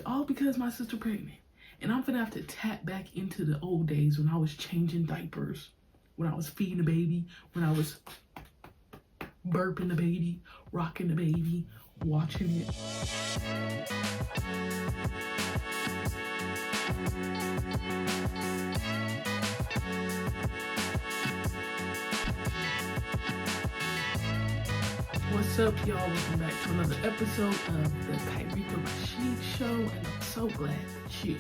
all because my sister pregnant. And I'm gonna have to tap back into the old days when I was changing diapers, when I was feeding the baby, when I was burping the baby, rocking the baby, watching it. What's up, y'all? Welcome back to another episode of the Kairika Rashid Show, and I'm so glad that you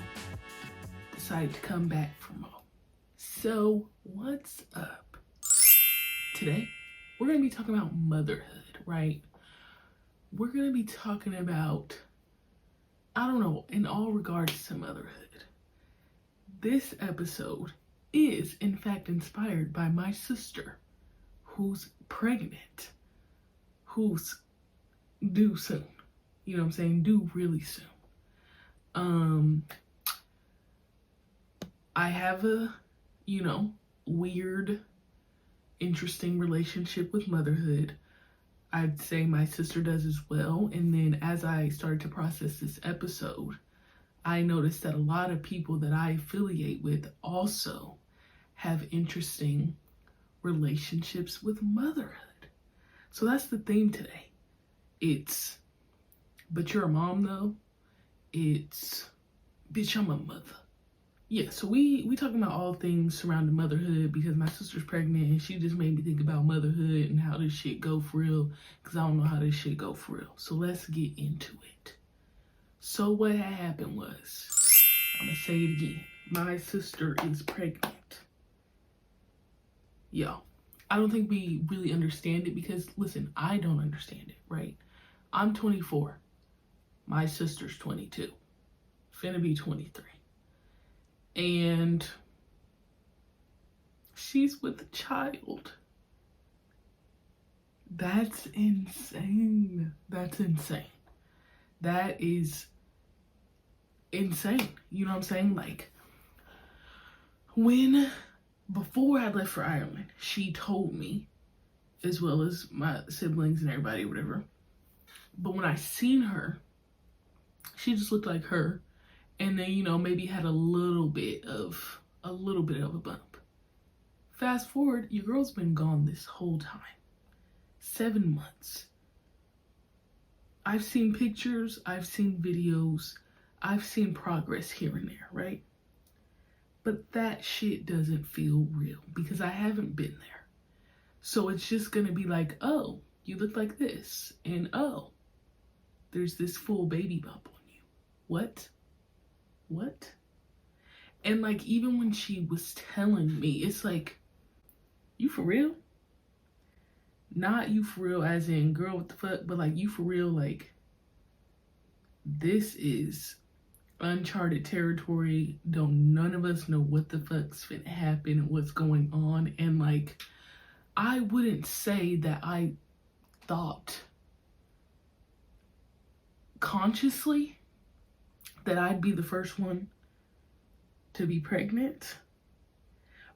decided to come back from home. So, what's up? Today, we're going to be talking about motherhood, right? We're going to be talking about, I don't know, in all regards to motherhood. This episode is, in fact, inspired by my sister, who's pregnant. Who's due soon. You know what I'm saying? Due really soon. I have a, weird, interesting relationship with motherhood. I'd say my sister does as well. And then as I started to process this episode, I noticed that a lot of people that I affiliate with also have interesting relationships with motherhood. So that's the theme today. It's, but you're a mom though. It's, bitch, I'm a mother. Yeah, so we talking about all things surrounding motherhood because my sister's pregnant and she just made me think about motherhood and how this shit go for real, because I don't know how this shit go for real. So let's get into it. So what had happened was, I'm gonna say it again. My sister is pregnant. Yo. I don't think we really understand it because, listen, I don't understand it, right? I'm 24. My sister's 22. Finna be 23. And she's with a child. That's insane. That's insane. That is insane. You know what I'm saying? Like, before I left for Ireland, she told me, as well as my siblings and everybody, whatever. But when I seen her, she just looked like her. And then, maybe had a little bit of a bump. Fast forward, your girl's been gone this whole time. 7 months. I've seen pictures, I've seen videos, I've seen progress here and there, right? But that shit doesn't feel real because I haven't been there. So it's just gonna be like, oh, you look like this. And oh, there's this full baby bump on you. What? And like, even when she was telling me, it's like, you for real? Not you for real as in, girl, what the fuck? But like, you for real, like, this is uncharted territory. None of us know what the fuck's finna happen and what's going on. And like, I wouldn't say that I thought consciously that I'd be the first one to be pregnant.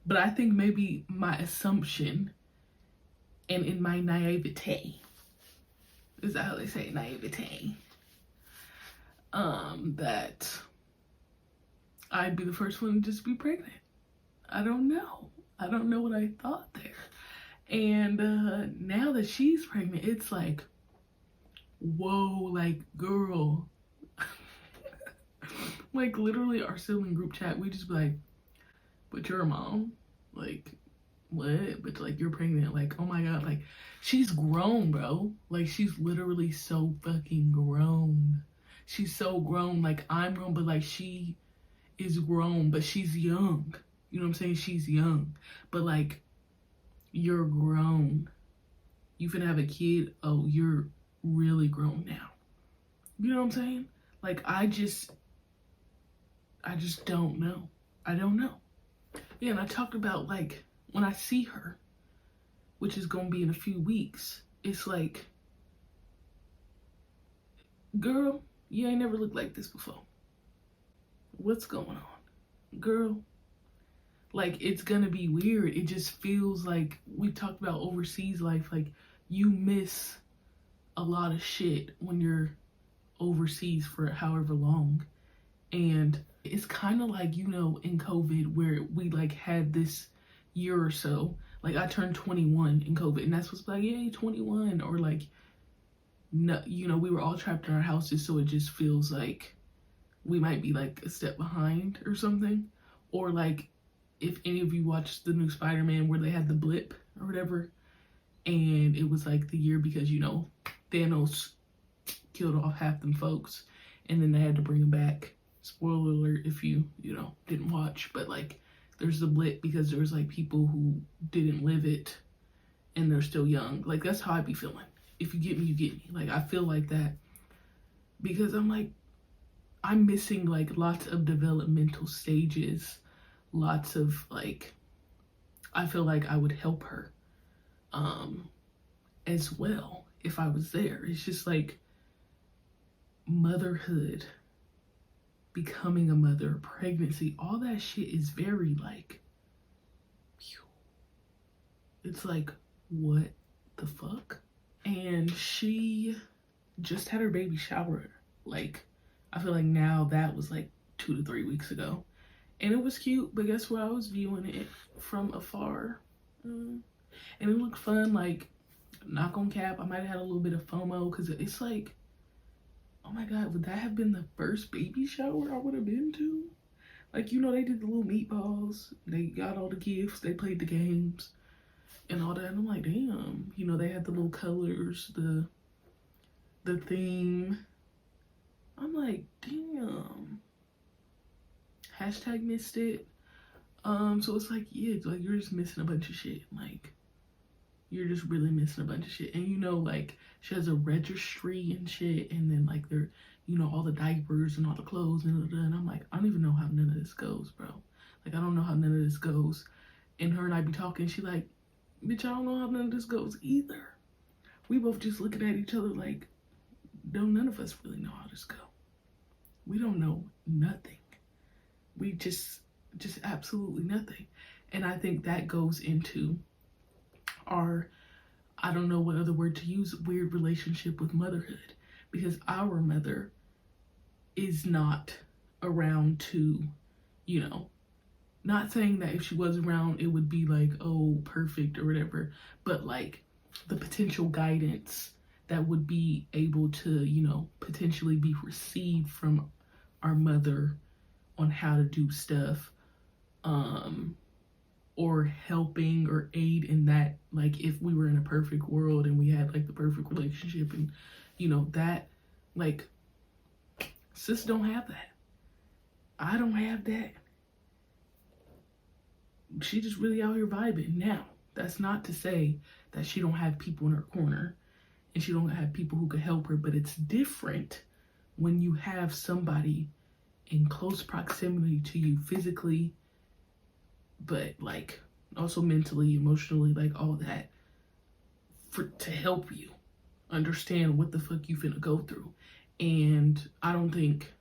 But I think maybe my assumption and in my naivete, is that how they say naivete? That I'd be the first one to just be pregnant. I don't know. I don't know what I thought there. And now that she's pregnant, it's like, whoa, like, girl. Like, literally our sibling group chat, we just be like, but you're a mom? Like, what? But like, you're pregnant. Like, oh my God, like, she's grown, bro. Like, she's literally so fucking grown. She's so grown. Like, I'm grown, but like, she is grown, but she's young. You know what I'm saying? She's young. But like, you're grown. You finna have a kid. Oh, you're really grown now. You know what I'm saying? Like, I just don't know. I don't know. Yeah, and I talked about, like, when I see her, which is gonna be in a few weeks, it's like, girl, you ain't never looked like this before. What's going on? Girl, like, it's gonna be weird. It just feels like, we talked about overseas life, like, you miss a lot of shit when you're overseas for however long. And it's kind of like, you know, in COVID where we like had this year or so, like I turned 21 in COVID and that's what's like, yay, 21. Or like, no, you know, we were all trapped in our houses. So it just feels like we might be like a step behind or something. Or like if any of you watched the new Spider-Man where they had the blip or whatever, and it was like the year because, you know, Thanos killed off half them folks and then they had to bring him back. Spoiler alert if you know, didn't watch, but like there's the blip because there's like people who didn't live it and they're still young. Like that's how I be feeling. If you get me, you get me. Like I feel like that because I'm like, I'm missing like lots of developmental stages, lots of like, I feel like I would help her as well if I was there. It's just like motherhood, becoming a mother, pregnancy, all that shit is very like, it's like, what the fuck? And she just had her baby shower. Like, I feel like now that was like 2 to 3 weeks ago. And it was cute, but guess what? I was viewing it from afar. And it looked fun. Like, knock on cap, I might have had a little bit of FOMO because it's like, oh my God, would that have been the first baby shower I would have been to? Like, you know, they did the little meatballs. They got all the gifts. They played the games and all that. And I'm like, damn. You know, they had the little colors, the theme. I'm like, damn. Hashtag missed it. So it's like, yeah, like you're just missing a bunch of shit. Like, you're just really missing a bunch of shit. And you know, like she has a registry and shit, and then like they're, you know, all the diapers and all the clothes and I'm like, I don't even know how none of this goes, bro. Like I don't know how none of this goes. And her and I be talking, she like, bitch, I don't know how none of this goes either. We both just looking at each other like, don't none of us really know how this go. We don't know nothing. We just absolutely nothing. And I think that goes into our, I don't know what other word to use, weird relationship with motherhood, because our mother is not around to, you know, not saying that if she was around it would be like, oh, perfect or whatever, but like the potential guidance that would be able to, you know, potentially be received from our mother on how to do stuff, or helping or aid in that, like if we were in a perfect world and we had like the perfect relationship and, you know, that, like, sis don't have that. I don't have that. She just really out here vibing. Now, that's not to say that she don't have people in her corner and she don't have people who could help her, but it's different when you have somebody in close proximity to you physically, but like also mentally, emotionally, like all that, to help you understand what the fuck you finna go through. And I don't think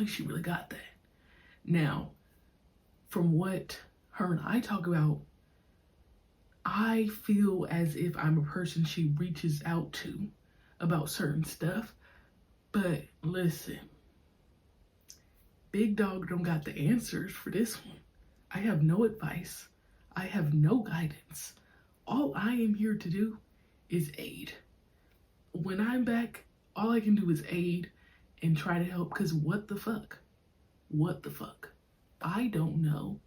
she really got that. Now, from what her and I talk about, I feel as if I'm a person she reaches out to about certain stuff. But listen, big dog don't got the answers for this one. I have no advice. I have no guidance. All I am here to do is aid. When I'm back, all I can do is aid and try to help, because what the fuck? What the fuck? I don't know.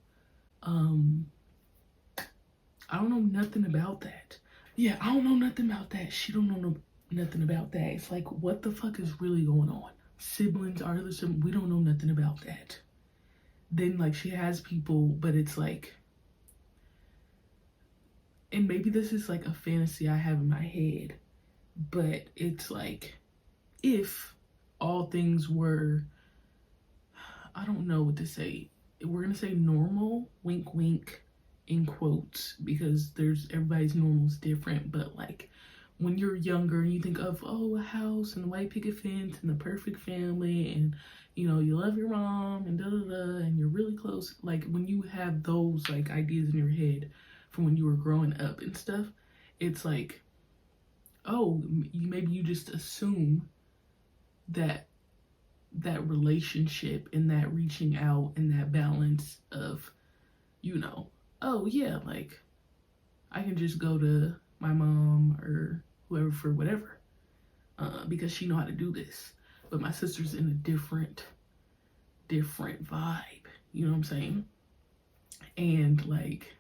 I don't know nothing about that. Yeah, I don't know nothing about that. She don't know nothing about that. It's like, what the fuck is really going on? Siblings, our other siblings, we don't know nothing about that. Then like she has people, but it's like, and maybe this is like a fantasy I have in my head, but it's like, if all things were, I don't know what to say. We're gonna say normal, wink, wink, in quotes, because everybody's normal is different. But like when you're younger and you think of, oh, a house and a white picket fence and the perfect family and, you know, you love your mom and da da da and you're really close. Like when you have those like ideas in your head from when you were growing up and stuff, it's like, oh, maybe you just assume that relationship and that reaching out and that balance of, oh yeah, like I can just go to my mom or whoever for whatever, because she know how to do this. But my sister's in a different vibe. You know what I'm saying? And like,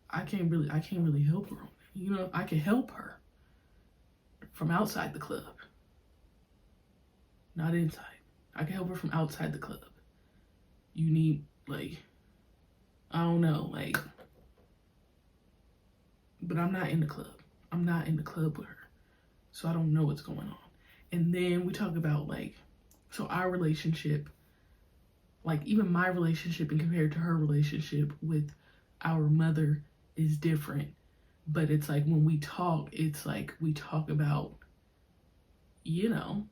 I can't really help her. I can help her from outside the club, not inside. I can help her from outside the club. You need, like, I don't know, like, but I'm not in the club. I'm not in the club with her. So I don't know what's going on. And then we talk about, like, so our relationship, like even my relationship and compared to her relationship with our mother is different. But it's like when we talk, it's like we talk about, in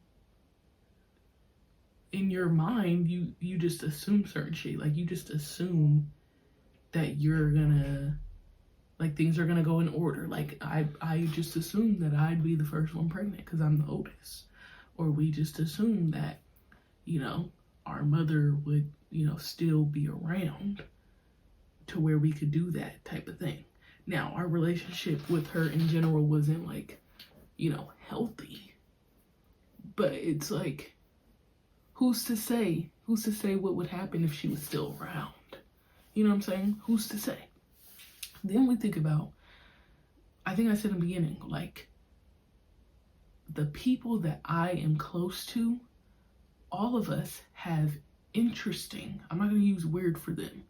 your mind, you just assume certain shit. Like you just assume that you're gonna, like things are gonna go in order. Like I just assumed that I'd be the first one pregnant because I'm the oldest. Or we just assume that, our mother would, still be around to where we could do that type of thing. Now, our relationship with her in general wasn't like, healthy. But it's like, who's to say what would happen if she was still around? You know what I'm saying? Who's to say? Then we think about, I think I said in the beginning, like, the people that I am close to, all of us have interesting, I'm not going to use weird for them,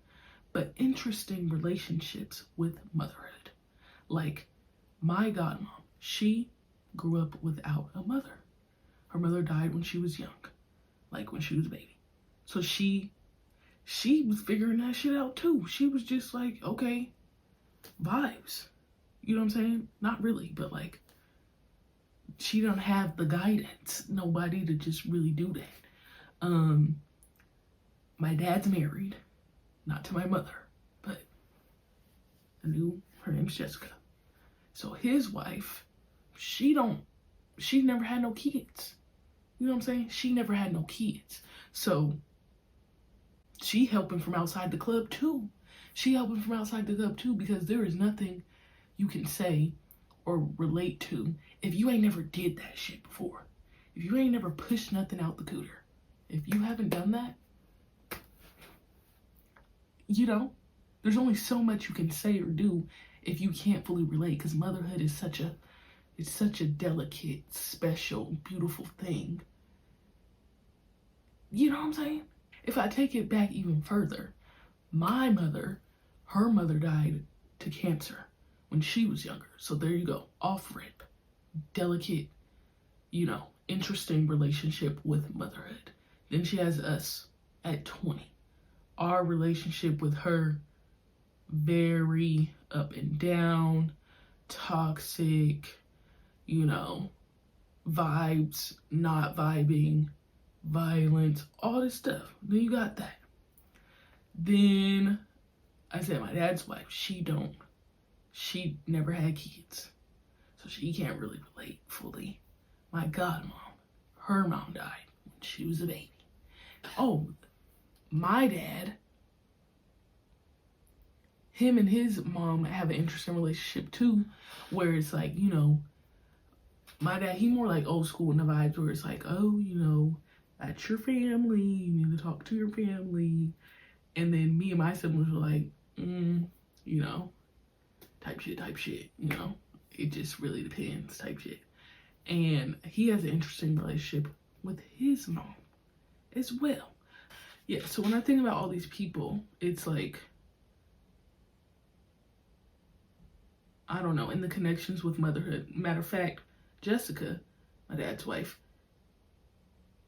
but interesting relationships with motherhood. Like, my godmom, she grew up without a mother. Her mother died when she was young, like when she was a baby. So she was figuring that shit out too. She was just like, okay, vibes. You know what I'm saying? Not really, but like, she don't have the guidance, nobody to just really do that. My dad's married, not to my mother, but her name's Jessica. So his wife, she never had no kids. You know what I'm saying? She never had no kids. So she helping from outside the club too. Because there is nothing you can say or relate to if you ain't never did that shit before. If you ain't never pushed nothing out the cooter. If you haven't done that, there's only so much you can say or do if you can't fully relate, because motherhood is such a delicate, special, beautiful thing. You know what I'm saying? If I take it back even further, my mother, her mother died to cancer when she was younger. So there you go, off rip, delicate, interesting relationship with motherhood. Then she has us at 20. Our relationship with her, very up and down, toxic, vibes, not vibing, violence, all this stuff. Then you got that. Then I said my dad's wife, she never had kids. So she can't really relate fully. My godmom, her mom died when she was a baby. Oh, my dad, him and his mom have an interesting relationship too, where it's like, my dad, he more like old school in the vibes where it's like, oh, that's your family, you need to talk to your family. And then me and my siblings were like, type shit, it just really depends type shit. And he has an interesting relationship with his mom as well. Yeah, so when I think about all these people, it's like, I don't know, in the connections with motherhood. Matter of fact, Jessica, my dad's wife,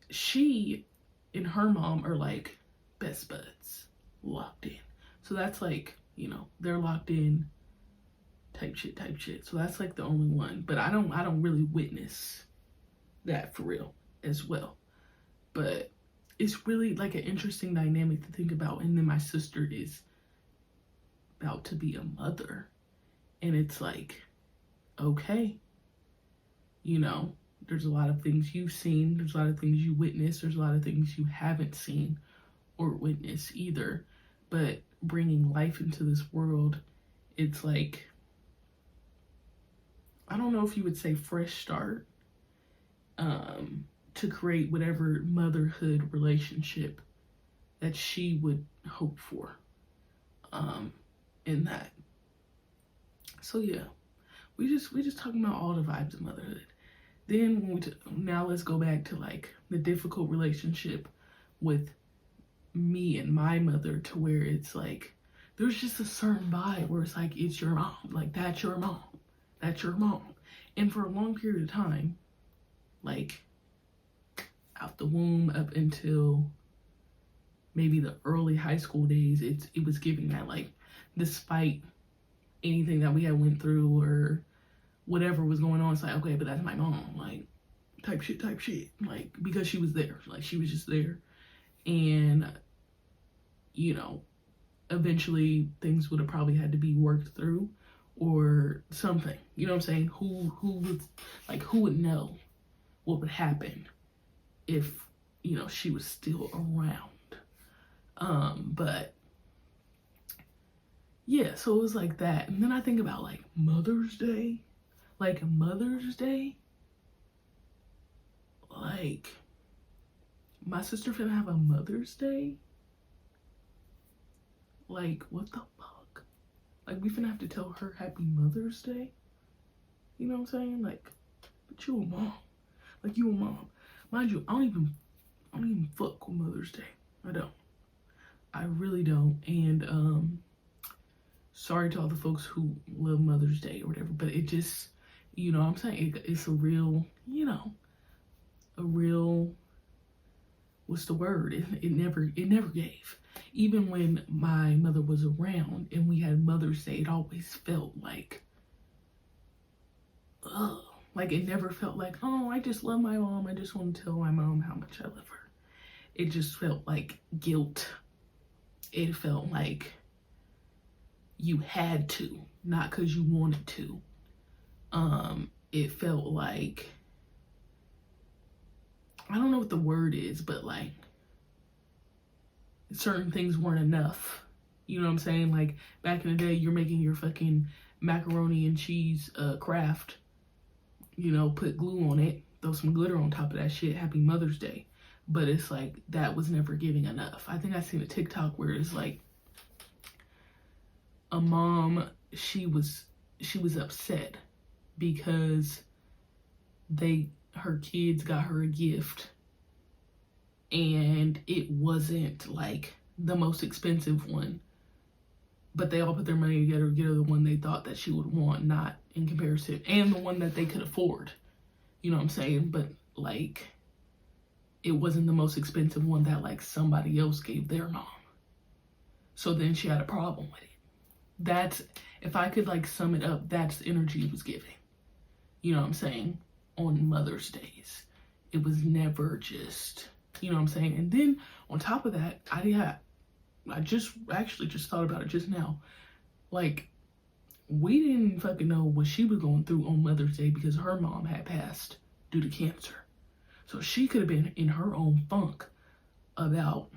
she and her mom are like best buds, locked in. So that's like, they're locked in type shit. So that's like the only one. But I don't really witness that for real as well. But it's really like an interesting dynamic to think about. And then my sister is about to be a mother. And it's like, okay, There's a lot of things you've seen, there's a lot of things you witnessed, there's a lot of things you haven't seen or witnessed either. But bringing life into this world, it's like, I don't know if you would say fresh start, to create whatever motherhood relationship that she would hope for, in that. So yeah, we just talking about all the vibes of motherhood. Then now let's go back to like the difficult relationship with me and my mother, to where it's like there's just a certain vibe where it's like, it's your mom, like that's your mom, that's your mom. And for a long period of time, like out the womb up until maybe the early high school days, it was giving that, like, despite anything that we had went through or whatever was going on, it's like, okay, but that's my mom, like, type shit, like, because she was there, like, she was just there. And, you know, eventually things would have probably had to be worked through or something, you know what I'm saying? Who would, like, who would know what would happen if, you know, she was still around? But yeah, so it was like that. And then I think about like Mother's Day, like my sister finna have a Mother's Day. Like, what the fuck? Like, we finna have to tell her Happy Mother's Day? You know what I'm saying? Like, but you a mom. Like, you a mom. Mind you, I don't even fuck with Mother's Day. I don't. I really don't. And sorry to all the folks who love Mother's Day or whatever, but it just, you know what I'm saying? It's a real, you know, what's the word? It never gave. Even when my mother was around and we had Mother's Day, it always felt like, ugh. Like, it never felt like, oh, I just love my mom, I just want to tell my mom how much I love her. It just felt like guilt. It felt like you had to, not because you wanted to. It felt like, I don't know what the word is, but like certain things weren't enough. You know what I'm saying? Like back in the day, you're making your fucking macaroni and cheese craft, you know, put glue on it, throw some glitter on top of that shit, Happy Mother's Day. But it's like, that was never giving enough. I think I seen a TikTok where it's like a mom, she was upset because her kids got her a gift and it wasn't like the most expensive one, but they all put their money together to get her the one they thought that she would want, not in comparison, and the one that they could afford, you know what I'm saying? But like, it wasn't the most expensive one that like somebody else gave their mom. So then she had a problem with it. That's, if I could like sum it up, that's the energy it was giving. You know what I'm saying? On Mother's Days. It was never just, you know what I'm saying? And then on top of that, I just actually just thought about it just now. Like, we didn't fucking know what she was going through on Mother's Day because her mom had passed due to cancer. So she could have been in her own funk about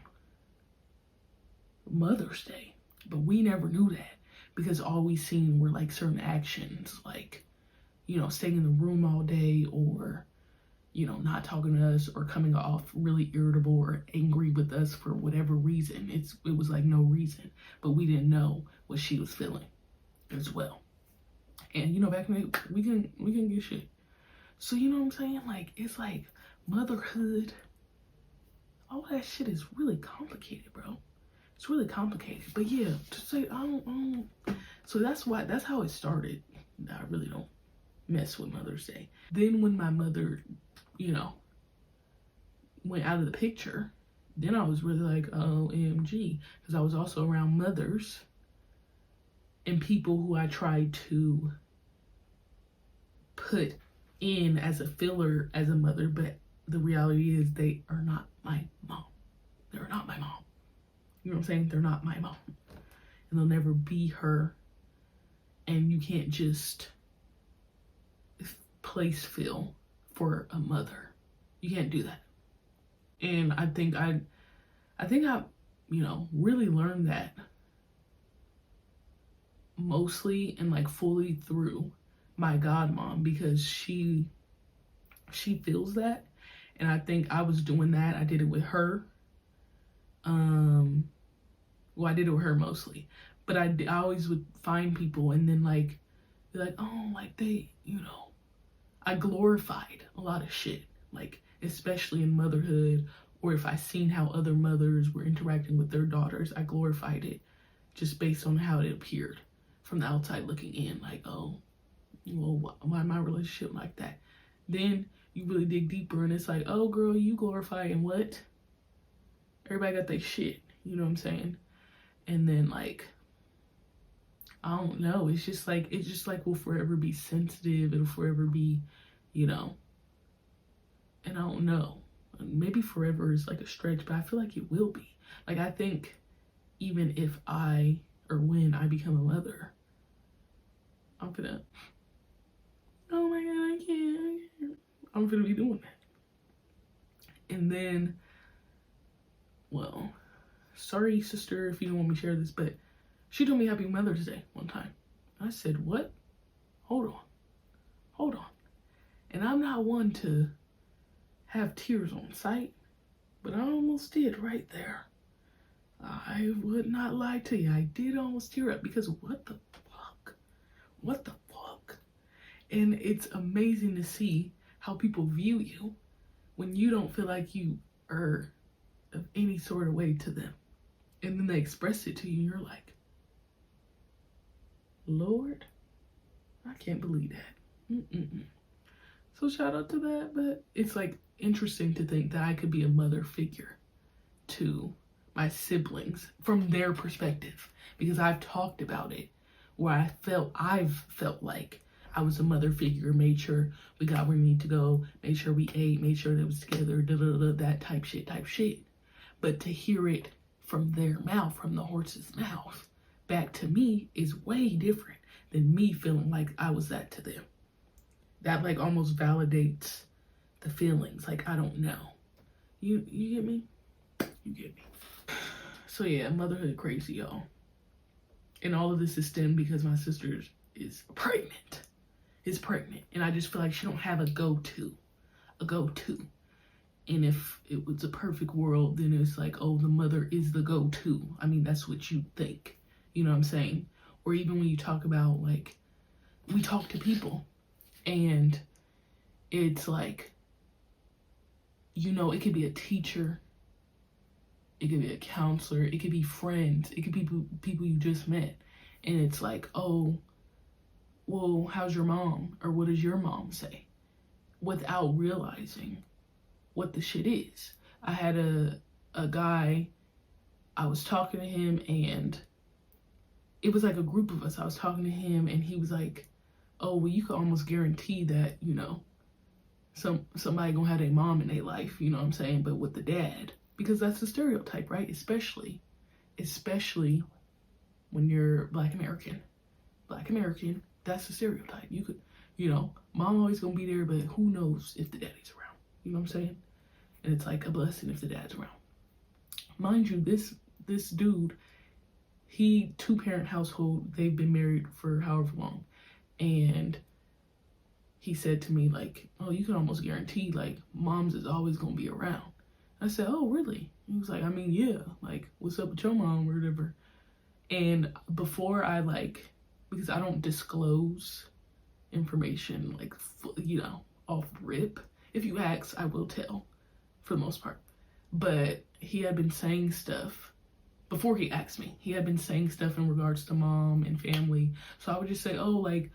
Mother's Day. But we never knew that because all we seen were like certain actions, like, you know, staying in the room all day, or, you know, not talking to us, or coming off really irritable or angry with us for whatever reason. It was like no reason, but we didn't know what she was feeling as well. And, you know, back in the day, we can get shit. So, you know what I'm saying? Like, it's like motherhood, all that shit is really complicated, bro. It's really complicated. But yeah, to say, I don't. So that's how it started. I really don't mess with Mother's Day. Then when my mother, you know, went out of the picture, then I was really like, OMG, because I was also around mothers and people who I tried to put in as a filler as a mother, but the reality is they are not my mom. They're not my mom. You know what I'm saying? They're not my mom. And they'll never be her. And you can't just place fill for a mother. You can't do that. And I think I really learned that mostly and like fully through my godmom, because she feels that. And I think I was doing that. I did it with her. Well, I did it with her mostly, but I always would find people and then like be like, oh, like they, I glorified a lot of shit, like especially in motherhood, or if I seen how other mothers were interacting with their daughters, I glorified it just based on how it appeared from the outside looking in, like, oh, well, why my relationship like that? Then you really dig deeper and it's like, oh girl, you glorifying what? Everybody got their shit, you know what I'm saying? And then like, I don't know, it's just like we'll forever be sensitive, it'll forever be, and I don't know, maybe forever is like a stretch, but I feel like it will be. Like, I think even if when I become a mother, I'm gonna, oh my God, I can't. I'm gonna be doing that. And then, well, sorry sister if you don't want me to share this, but she told me Happy Mother's Day one time. I said, what? Hold on. And I'm not one to have tears on sight, but I almost did right there. I would not lie to you. I did almost tear up because what the fuck? What the fuck? And it's amazing to see how people view you when you don't feel like you are of any sort of way to them. And then they express it to you and you're like, Lord, I can't believe that. So shout out to that, but it's like interesting to think that I could be a mother figure to my siblings from their perspective, because I've talked about it where I've felt like I was a mother figure, made sure we got where we need to go, made sure we ate, made sure that it was together, that type shit. But to hear it from their mouth, from the horse's mouth, back to me is way different than me feeling like I was that to them. That like almost validates the feelings. Like, I don't know. You get me? You get me. So yeah, motherhood crazy, y'all. And all of this is stemmed because my sister is pregnant. And I just feel like she don't have a go-to. And if it was a perfect world, then it's like, oh, the mother is the go-to. I mean, that's what you think. You know what I'm saying? Or even when you talk about, like, we talk to people and it's like, it could be a teacher, it could be a counselor, it could be friends, it could be people you just met. And it's like, oh, well, how's your mom? Or what does your mom say? Without realizing what the shit is. I had a guy, I was talking to him and it was like a group of us. I was talking to him and he was like, oh, well, you could almost guarantee that, somebody gonna have their mom in their life, you know what I'm saying? But with the dad, because that's the stereotype, right? Especially when you're Black American, that's the stereotype. You could, mom always gonna be there, but who knows if the daddy's around, you know what I'm saying? And it's like a blessing if the dad's around. Mind you, this dude, he 2-parent household, they've been married for however long. And he said to me like, oh, you can almost guarantee like mom's is always gonna be around. I said, oh, really? He was like, I mean, yeah, like, what's up with your mom or whatever. And before I because I don't disclose information like, off rip. If you ask, I will tell for the most part. But he had been saying stuff before he asked me. He had been saying stuff in regards to mom and family. So I would just say, oh, like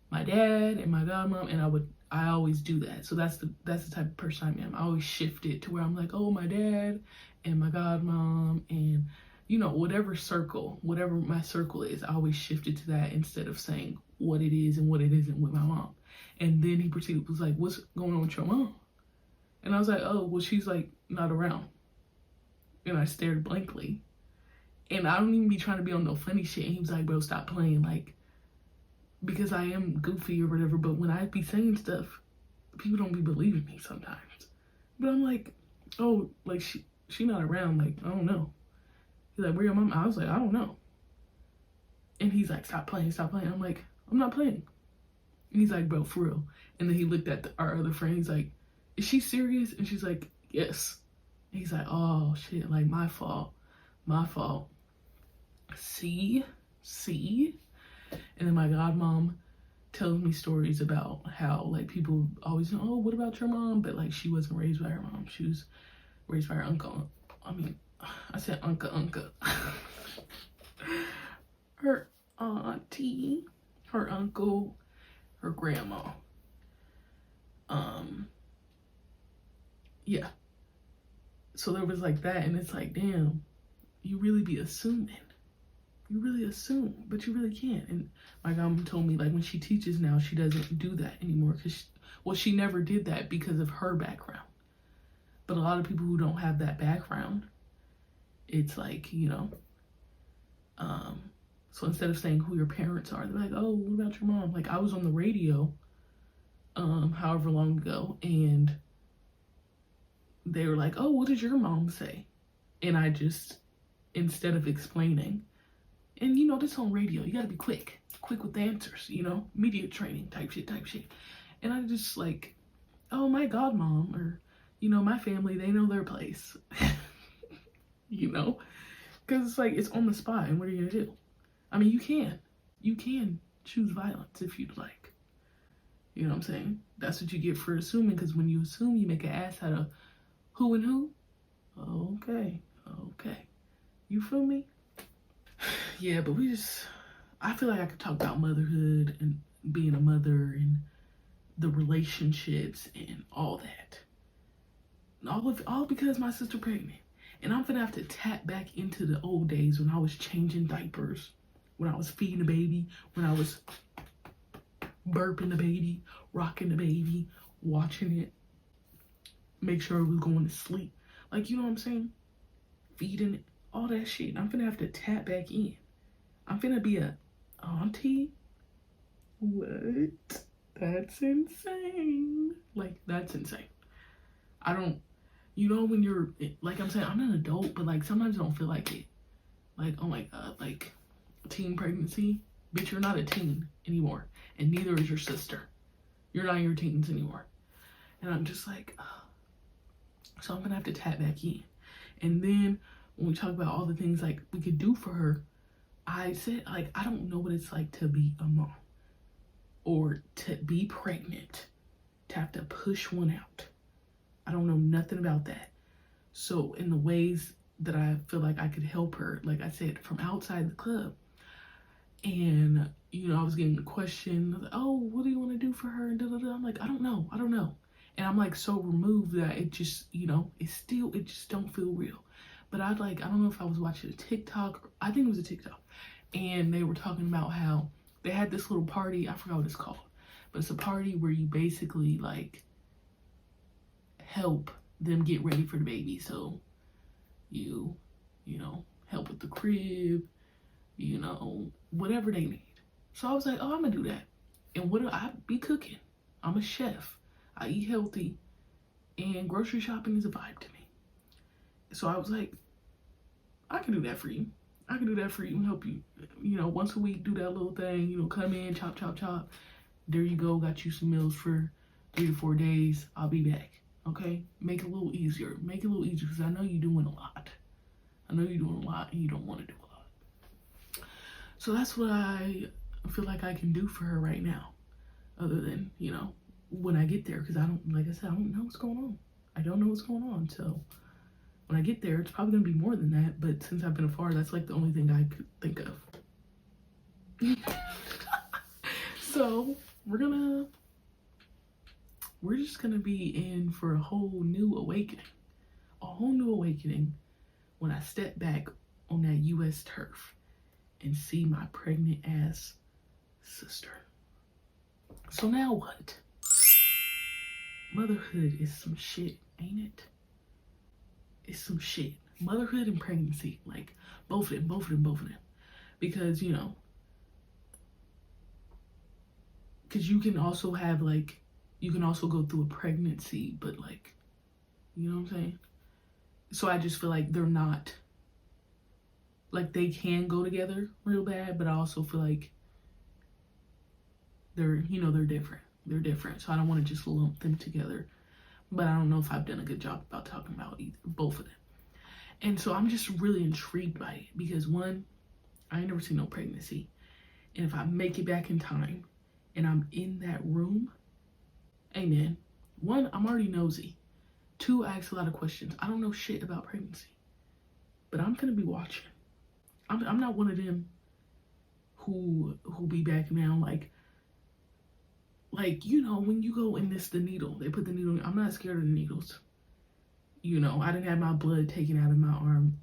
my dad and my godmom, and I always do that. So that's the type of person I am. I always shift it to where I'm like, oh, my dad and my godmom and whatever my circle is, I always shift it to that instead of saying what it is and what it isn't with my mom. And then he was like, what's going on with your mom? And I was like, oh, well, she's like not around. And I stared blankly. And I don't even be trying to be on no funny shit. And he was like, bro, stop playing. Like, because I am goofy or whatever. But when I be saying stuff, people don't be believing me sometimes. But I'm like, oh, like she not around, like, I don't know. He's like, where your mom? I was like, I don't know. And he's like, stop playing, stop playing. I'm like, I'm not playing. And he's like, bro, for real. And then he looked at our other friend. He's like, is she serious? And she's like, yes. And he's like, oh shit, like my fault, my fault. See. And then my godmom tells me stories about how like people always know, oh, what about your mom? But like she wasn't raised by her mom. She was raised by her uncle. I mean, I said unca. Her auntie, her uncle, her grandma. Yeah. So there was like that, and it's like, damn, you really be assuming. You really assume, but you really can't. And my mom told me, like, when she teaches now, she doesn't do that anymore because, she never did that because of her background. But a lot of people who don't have that background, it's like, so instead of saying who your parents are, they're like, oh, what about your mom? Like, I was on the radio, however long ago, and they were like, oh, what did your mom say? And I just, instead of explaining, and this on radio, you gotta be quick with the answers, media training type shit. And I just like, oh, my godmom, or, my family, they know their place, because it's like, it's on the spot, and what are you gonna do? I mean, you can choose violence if you'd like. You know what I'm saying? That's what you get for assuming, because when you assume, you make an ass out of who and who. Okay. You feel me? Yeah, but I feel like I could talk about motherhood and being a mother and the relationships and all that. All because my sister pregnant. And I'm gonna have to tap back into the old days when I was changing diapers, when I was feeding the baby, when I was burping the baby, rocking the baby, watching it, make sure it was going to sleep. Like, you know what I'm saying? Feeding it, all that shit. I'm gonna have to tap back in. I'm gonna be a auntie. What? That's insane. Like, that's insane. I don't, when you're, like I'm saying, I'm an adult, but like sometimes I don't feel like it. Like, oh my God, like teen pregnancy. Bitch, you're not a teen anymore. And neither is your sister. You're not in your teens anymore. And I'm just like, so I'm gonna have to tap back in. And then when we talk about all the things like we could do for her, I said, like, I don't know what it's like to be a mom or to be pregnant, to have to push one out. I don't know nothing about that. So in the ways that I feel like I could help her, like I said, from outside the club. And, I was getting the question, like, oh, what do you want to do for her? And I'm like, I don't know. And I'm like so removed that it just, it just don't feel real. But I don't know if I was watching a TikTok, I think it was a TikTok. And they were talking about how they had this little party, I forgot what it's called. But it's a party where you basically like help them get ready for the baby. So you help with the crib, whatever they need. So I was like, oh, I'm gonna do that. And what do I be cooking? I'm a chef. I eat healthy, and grocery shopping is a vibe to me. So I was like, I can do that for you. And help you, once a week, do that little thing, come in, chop. There you go, got you some meals for 3 to 4 days. I'll be back, okay? Make it a little easier. Because I know you're doing a lot. And you don't want to do a lot. So that's what I feel like I can do for her right now. Other than, when I get there, because I don't know what's going on. I don't know what's going on, so when I get there, it's probably gonna be more than that, but since I've been afar, that's like the only thing I could think of. So we're just gonna be in for a whole new awakening when I step back on that US turf and see my pregnant ass sister. So now what? Motherhood is some shit, ain't it? It's some shit. Motherhood and pregnancy, like both of them. Because, because you can also have like You can also go through a pregnancy, but like, you know what I'm saying? So I just feel like they're not, like they can go together real bad, but I also feel like they're, they're different. They're different. So I don't want to just lump them together. But I don't know if I've done a good job about talking about both of them. And so I'm just really intrigued by it because one, I ain't never seen no pregnancy. And if I make it back in time and I'm in that room, amen. One, I'm already nosy. Two, I ask a lot of questions. I don't know shit about pregnancy, but I'm gonna be watching. I'm not one of them who be back now like when you go in the needle, they put the needle in. I'm not scared of the needles. I didn't have my blood taken out of my arm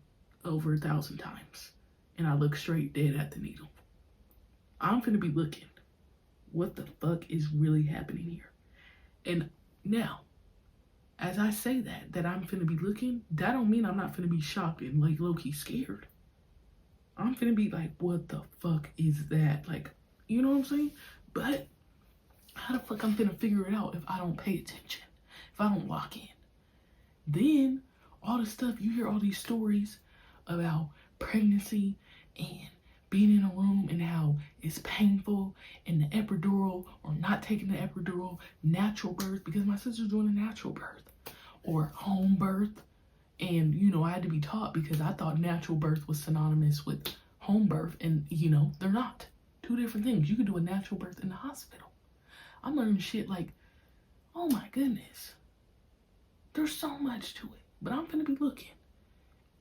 over 1,000 times and I look straight dead at the needle. I'm gonna be looking. What the fuck is really happening here? And now, as I say that I'm finna be looking, that don't mean I'm not finna be shocked and like low-key scared. I'm finna be like, what the fuck is that? Like, you know what I'm saying? But how the fuck I'm finna figure it out if I don't pay attention? If I don't lock in? Then all the stuff, you hear all these stories about pregnancy and being in a room and how it's painful and the epidural or not taking the epidural, natural birth, because my sister's doing a natural birth or home birth. And, I had to be taught because I thought natural birth was synonymous with home birth and, they're not. Two different things. You could do a natural birth in the hospital. I'm learning shit like, oh my goodness. There's so much to it. But I'm gonna be looking.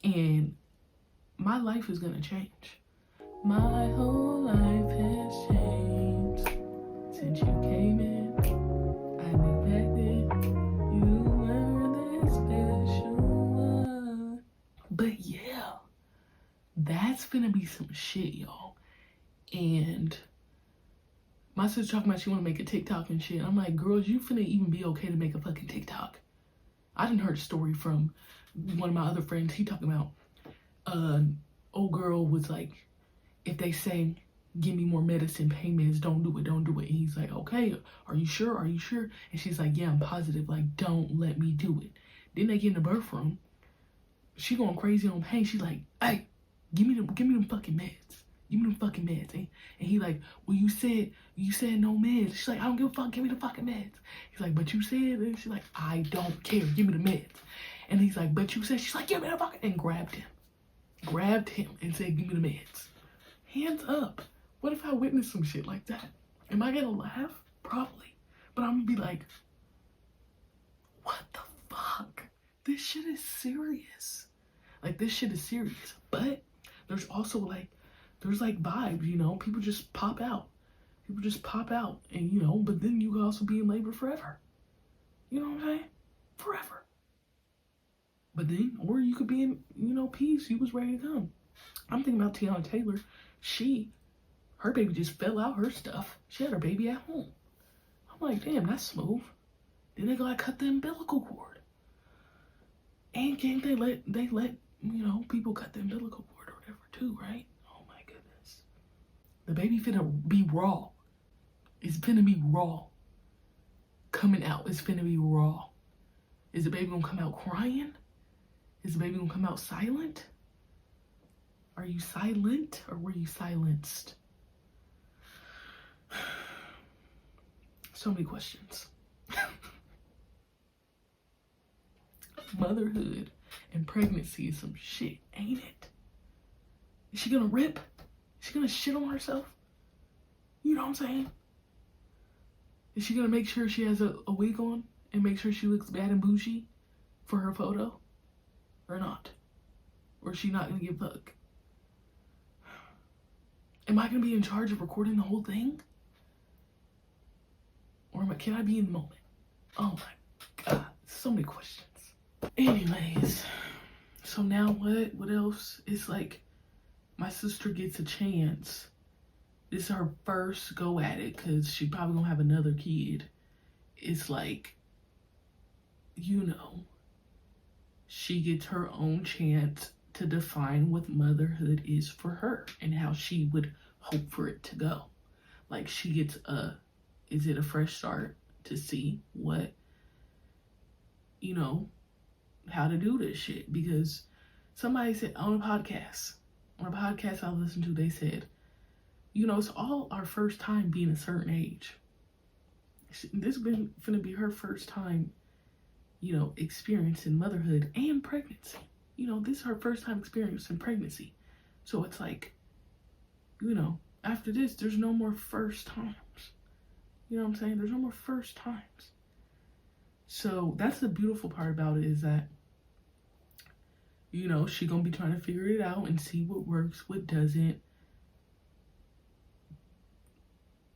And my life is gonna change. My whole life has changed since you came in. I knew back then you were that special one. But yeah, that's gonna be some shit, y'all. And my sister talking about she wanna make a TikTok and shit. I'm like, girls, you finna even be okay to make a fucking TikTok? I didn't heard a story from one of my other friends. He talking about old girl was like, if they say, give me more medicine, pain meds, don't do it. And he's like, okay, are you sure? And she's like, yeah, I'm positive. Like, don't let me do it. Then they get in the birth room. She going crazy on pain. She's like, hey, give me them fucking meds. Give me them fucking meds. And he like, well, you said no meds. She's like, I don't give a fuck. Give me the fucking meds. He's like, but you said, and she's like, I don't care. Give me the meds. And he's like, but you said, she's like, give me the fucking, and grabbed him and said, give me the meds. Hands up. What if I witness some shit like that? Am I gonna laugh? Probably. But I'm gonna be like, what the fuck? This shit is serious. Like, this shit is serious. But there's also there's vibes, people just pop out. And, but then you could also be in labor forever. You know what I'm saying? Forever. But then, or you could be in, peace. You was ready to come. I'm thinking about Tiana Taylor. Her baby just fell out her stuff. She had her baby at home. I'm like, damn, that's smooth. Then they gotta cut the umbilical cord. And can't they let people cut the umbilical cord or whatever too, right? Oh my goodness. The baby finna be raw. It's finna be raw. Coming out, it's finna be raw. Is the baby gonna come out crying? Is the baby gonna come out silent? Are you silent or were you silenced? So many questions. Motherhood and pregnancy is some shit, ain't it? Is she gonna rip? Is she gonna shit on herself? You know what I'm saying? Is she gonna make sure she has a wig on and make sure she looks bad and bougie for her photo? Or not? Or is she not gonna give a fuck? Am I gonna be in charge of recording the whole thing? Or can I be in the moment? Oh my God, so many questions. Anyways, so now what else? It's like my sister gets a chance. It's her first go at it because she probably gonna have another kid. It's like, she gets her own chance to define what motherhood is for her and how she would hope for it to go. Like, she gets is it a fresh start? to see what, how to do this shit. Because somebody said on a podcast I listened to, they said, it's all our first time being a certain age. This been finna be her first time, experiencing motherhood and pregnancy. This is her first time experiencing pregnancy. So it's like, after this, there's no more first times. You know what I'm saying? There's no more first times. So that's the beautiful part about it, is that, she gonna be trying to figure it out and see what works, what doesn't,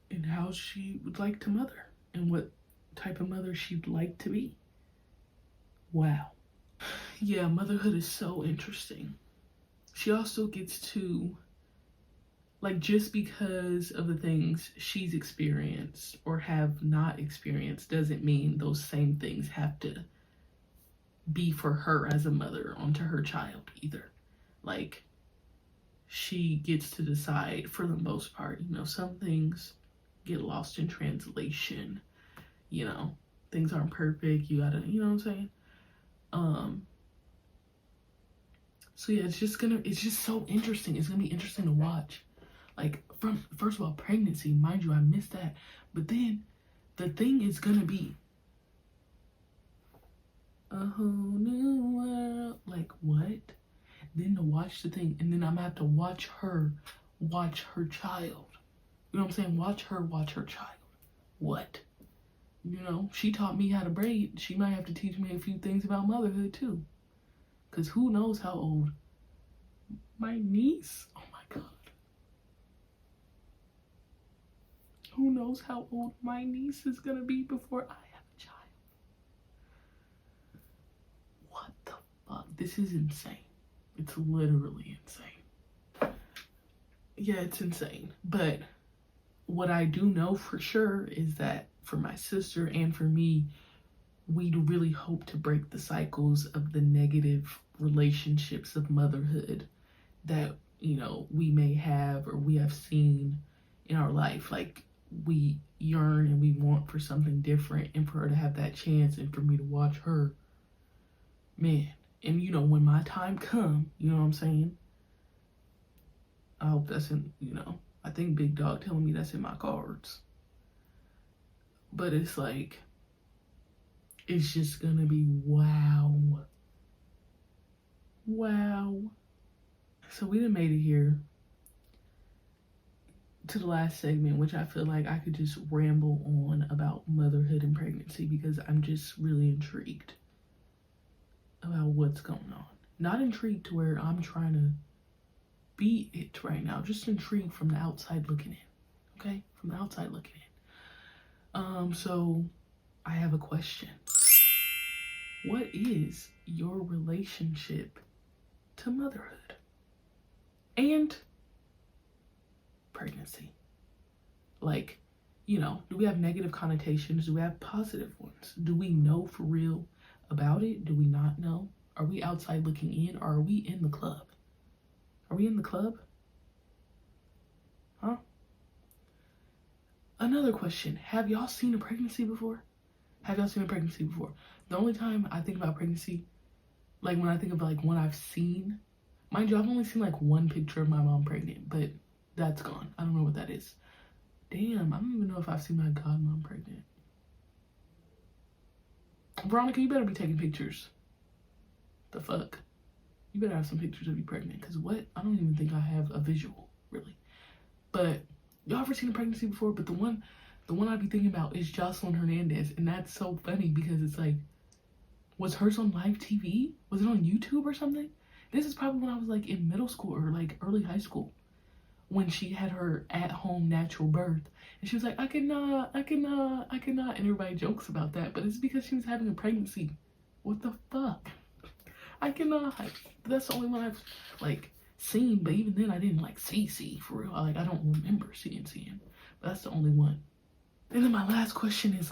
and how she would like to mother, and what type of mother she'd like to be. Wow. Yeah, motherhood is so interesting. She also gets to, just because of the things she's experienced or have not experienced doesn't mean those same things have to be for her as a mother onto her child either. She gets to decide for the most part. Some things get lost in translation. Things aren't perfect. You gotta, you know what I'm saying? So yeah, it's just so interesting. It's gonna be interesting to watch. From first of all, pregnancy, mind you, I missed that. But then the thing is gonna be a whole new world. What? Then to watch the thing, and then I'm gonna have to watch her child. You know what I'm saying? Watch her child. What? She taught me how to braid. She might have to teach me a few things about motherhood too. Because who knows how old my niece, oh my God. Who knows how old my niece is gonna be before I have a child? What the fuck? This is insane. It's literally insane. Yeah, it's insane. But what I do know for sure is that for my sister and for me, we really hope to break the cycles of the negative relationships of motherhood that, we may have or we have seen in our life. We yearn and we want for something different, and for her to have that chance and for me to watch her, man. And when my time come, you know what I'm saying? I hope that's in, I think Big Dog telling me that's in my cards. But it's it's just gonna be wow. Wow. So we done made it here to the last segment, which I feel like I could just ramble on about motherhood and pregnancy, because I'm just really intrigued about what's going on. Not intrigued to where I'm trying to be it right now, just intrigued from the outside looking in. Okay? From the outside looking in. So I have a question. What is your relationship to motherhood and pregnancy? Do we have negative connotations? Do we have positive ones? Do we know for real about it? Do we not know? Are we outside looking in, or are we in the club? Are we in the club? Huh? Another question. Have y'all seen a pregnancy before? Have y'all seen a pregnancy before? The only time I think about pregnancy, when I think of one I've seen, mind you, I've only seen one picture of my mom pregnant, but that's gone. I don't know what that is. Damn, I don't even know if I've seen my godmom pregnant. Veronica, you better be taking pictures. The fuck? You better have some pictures of you pregnant, because what? I don't even think I have a visual, really. But y'all ever seen a pregnancy before? But the one I'd be thinking about is Jocelyn Hernandez, and that's so funny because it's was hers on live TV? Was it on YouTube or something? This is probably when I was in middle school or early high school, when she had her at-home natural birth, and she was like, I cannot, and everybody jokes about that, but it's because she was having a pregnancy. What the fuck? I cannot. That's the only one I've seen, but even then I didn't see for real. I don't remember seeing, but that's the only one. And then my last question is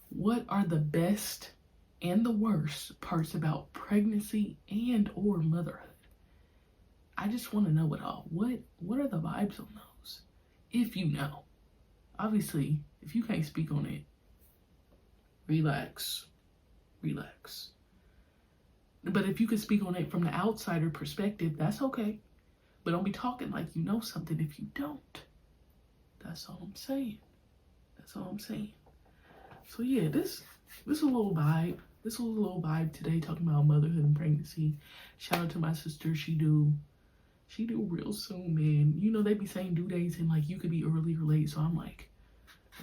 what are the best and the worst parts about pregnancy and or motherhood? I just want to know it all. What are the vibes on those? If you know. Obviously, if you can't speak on it, relax, relax. But if you could speak on it from the outsider perspective, that's okay. But don't be talking like you know something if you don't. That's all I'm saying. That's all I'm saying. So yeah, this is a little vibe. This was a little vibe today, talking about motherhood and pregnancy. Shout out to my sister. She due real soon, man. You know, they be saying due dates and like you could be early or late. So I'm like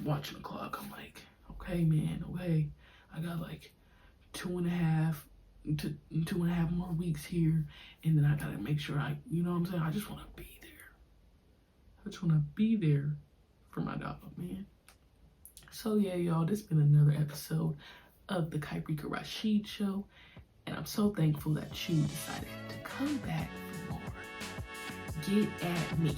watching the clock. I'm like, okay, man, okay. I got like 2.5 more weeks here, and then I gotta make sure you know what I'm saying? I just wanna be there. I just wanna be there for my dog, man. So yeah, y'all, this has been another episode of the Kyrica Rashid Show, and I'm so thankful that you decided to come back for more. Get at me.